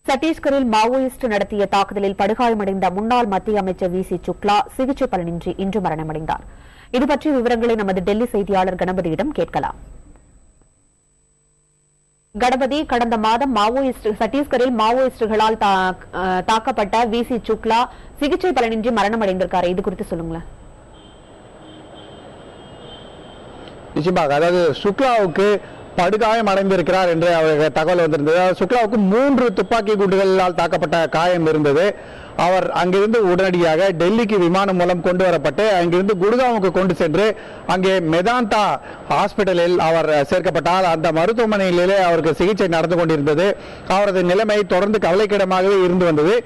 சத்தீஸ்கரில் மாவோயிஸ்ட் நடத்திய தாக்குதலில் படுகாயமடைந்த முன்னாள் மத்திய அமைச்சர் வி சி சுக்லா சிகிச்சை பலனின்றி இன்று மரணமடைந்தார். இதுபற்றிய விவரங்களை நமது டெல்லி செய்தியாளர் கணபதியிடம் கேட்கலாம். கணபதி, கடந்த மாதம் சத்தீஸ்கரில் மாவோயிஸ்டுகளால் தாக்கப்பட்ட வி சி சுக்லா சிகிச்சை பலனின்றி மரணமடைந்திருக்காரு. இது குறித்து சொல்லுங்களேன். நிச்சயமாக, அதாவது சுக்லாவுக்கு படுகாயம் அடைந்திருக்கிறார் என்று அவருக்கு தகவல் வந்திருந்தது. சுக்லாவுக்கு 3 துப்பாக்கி குண்டுகளால் தாக்கப்பட்ட காயம் இருந்தது. அவர் அங்கிருந்து உடனடியாக டெல்லிக்கு விமானம் மூலம் கொண்டு வரப்பட்டு அங்கிருந்து குடுகாவுக்கு கொண்டு சென்று அங்கே மெதாந்தா ஹாஸ்பிட்டலில் அவர் சேர்க்கப்பட்டார். அந்த மருத்துவமனையிலே அவருக்கு சிகிச்சை நடந்து கொண்டிருந்தது. அவரது நிலைமை தொடர்ந்து கவலைக்கிடமாகவே இருந்து வந்தது.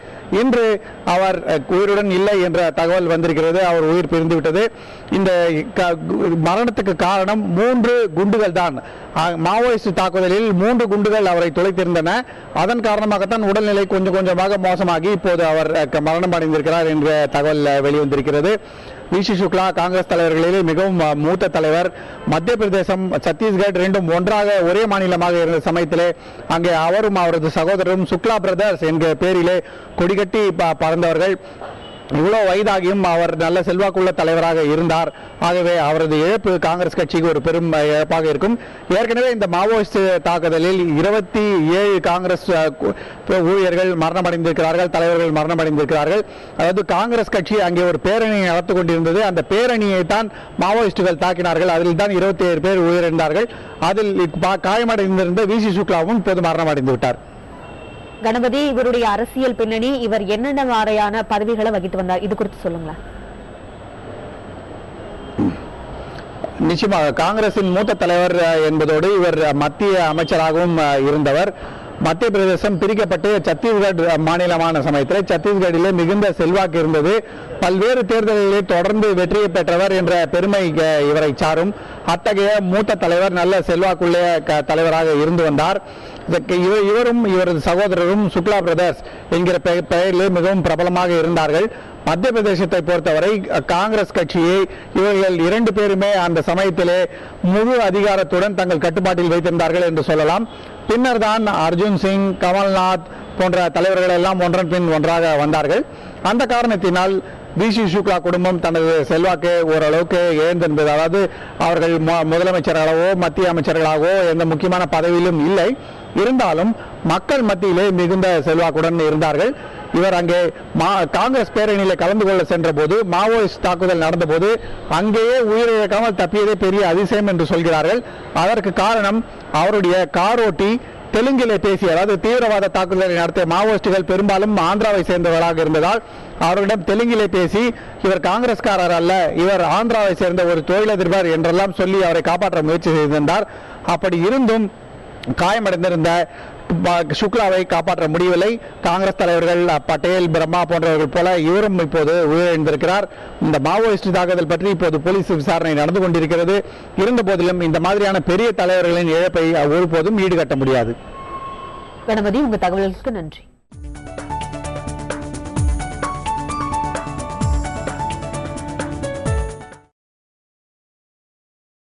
இன்று அவர் உயிருடன் இல்லை என்ற தகவல் வந்திருக்கிறது. அவர் உயிர் பிரிந்துவிட்டது. இந்த மரணத்துக்கு காரணம் 3 குண்டுகள் தான். மாவோயிஸ்ட் தாக்குதலில் 3 குண்டுகள் அவரை துளைத்திருந்தன. அதன் காரணமாகத்தான் உடல்நிலை கொஞ்சம் கொஞ்சமாக மோசமாகி இப்போது அவர் மரணம் அடைந்திருக்கிறார் என்ற தகவல் வெளிவந்திருக்கிறது. வி சி சுக்லா காங்கிரஸ் தலைவர்களிலே மிகவும் மூத்த தலைவர். மத்திய பிரதேசம், சத்தீஸ்கர் ரெண்டும் ஒன்றாக ஒரே மாநிலமாக இருந்த சமயத்திலே அங்கே அவரும் அவரது சகோதரரும் சுக்லா பிரதர்ஸ் என்கிற பேரிலே கொடிகட்டி பறந்தவர்கள். இவ்வளவு வயதாகியும் அவர் நல்ல செல்வாக்குள்ள தலைவராக இருந்தார். ஆகவே அவரது இழப்பு காங்கிரஸ் கட்சிக்கு ஒரு பெரும் இழப்பாக இருக்கும். ஏற்கனவே இந்த மாவோயிஸ்ட் தாக்குதலில் 27 காங்கிரஸ் ஊழியர்கள் மரணமடைந்திருக்கிறார்கள், தலைவர்கள் மரணமடைந்திருக்கிறார்கள். அதாவது காங்கிரஸ் கட்சி அங்கே ஒரு பேரணியை நடத்தி கொண்டிருந்தது. அந்த பேரணியை தான் மாவோயிஸ்டுகள் தாக்கினார்கள். அதில் தான் 27 பேர் உயிரிழந்தார்கள். அதில் காயமடைந்திருந்த வி சி சுக்லாவும் இப்போது மரணமடைந்து விட்டார். கணபதி, இவருடைய அரசியல் பின்னணி, இவர் என்னென்ன மாதிரியான பதவிகளை வகித்து வந்தார், இது குறித்து சொல்லுங்களேன். நிச்சயமாக காங்கிரசின் மூத்த தலைவர் என்பதோடு இவர் மத்திய அமைச்சராகவும் இருந்தவர். மத்திய பிரதேசம் பிரிக்கப்பட்டு சத்தீஸ்கர் மாநிலமான சமயத்தில் சத்தீஸ்கரிலே மிகுந்த செல்வாக்கு இருந்தது. பல்வேறு தேர்தல்களிலே தொடர்ந்து வெற்றியை பெற்றவர் என்ற பெருமை இவரை சாரும். அத்தகைய மூத்த தலைவர், நல்ல செல்வாக்குள்ள தலைவராக இருந்து வந்தார். இவரும் இவரது சகோதரரும் சுக்லா பிரதர்ஸ் என்கிற பெயரிலே மிகவும் பிரபலமாக இருந்தார்கள். மத்திய பிரதேசத்தை பொறுத்தவரை காங்கிரஸ் கட்சியை இவர்கள் 2 பேருமே அந்த சமயத்திலே முழு அதிகாரத்துடன் தங்கள் கட்டுப்பாட்டில் வைத்திருந்தார்கள் என்று சொல்லலாம். பின்னர் தான் அர்ஜுன் சிங், கமல்நாத் போன்ற தலைவர்கள் எல்லாம் ஒன்றன் பின் ஒன்றாக வந்தார்கள். அந்த காரணத்தினால் வி சி சுக்லா குடும்பம் தனது செல்வாக்கு ஓரளவுக்கு இழந்திருந்தது. அதாவது அவர்கள் முதலமைச்சர்களாகவோ மத்திய அமைச்சர்களாகவோ எந்த முக்கியமான பதவியிலும் இல்லை. இருந்தாலும் மக்கள் மத்தியிலே மிகுந்த செல்வாக்குடன் இருந்தார்கள். இவர் அங்கே காங்கிரஸ் பேரணியில கலந்து கொள்ள சென்ற போது மாவோயிஸ்ட் தாக்குதல் நடந்த போது அங்கேயே உயிரிழக்காமல் தப்பியதே பெரிய அதிசயம் என்று சொல்கிறார்கள். அதற்கு காரணம் அவருடைய காரோட்டி தெலுங்கிலே பேசி, அதாவது தீவிரவாத தாக்குதலை நடத்திய மாவோயிஸ்டுகள் பெரும்பாலும் ஆந்திராவை சேர்ந்தவர்களாக இருந்ததால் அவர்களிடம் தெலுங்கிலே பேசி இவர் காங்கிரஸ்காரர் அல்ல, இவர் ஆந்திராவை சேர்ந்த ஒரு தொழிலதிபர் என்றெல்லாம் சொல்லி அவரை காப்பாற்ற முயற்சி செய்திருந்தார். அப்படி இருந்தும் காயமடைந்திருந்த சுக்லாவை காப்பாற்ற முடியவில்லை. காங்கிரஸ் தலைவர்கள் பட்டேல், பிரம்மா போன்றவர்கள் போல இவரும் இப்போது உயிரிழந்திருக்கிறார். இந்த மாவோயிஸ்ட் தாக்குதல் பற்றி இப்போது போலீஸ் விசாரணை நடந்து கொண்டிருக்கிறது. இருந்த போதிலும் இந்த மாதிரியான பெரிய தலைவர்களின் இழப்பை ஒருபோதும் ஈடுகட்ட முடியாது. கணபதி, உங்க தகவல்களுக்கு நன்றி.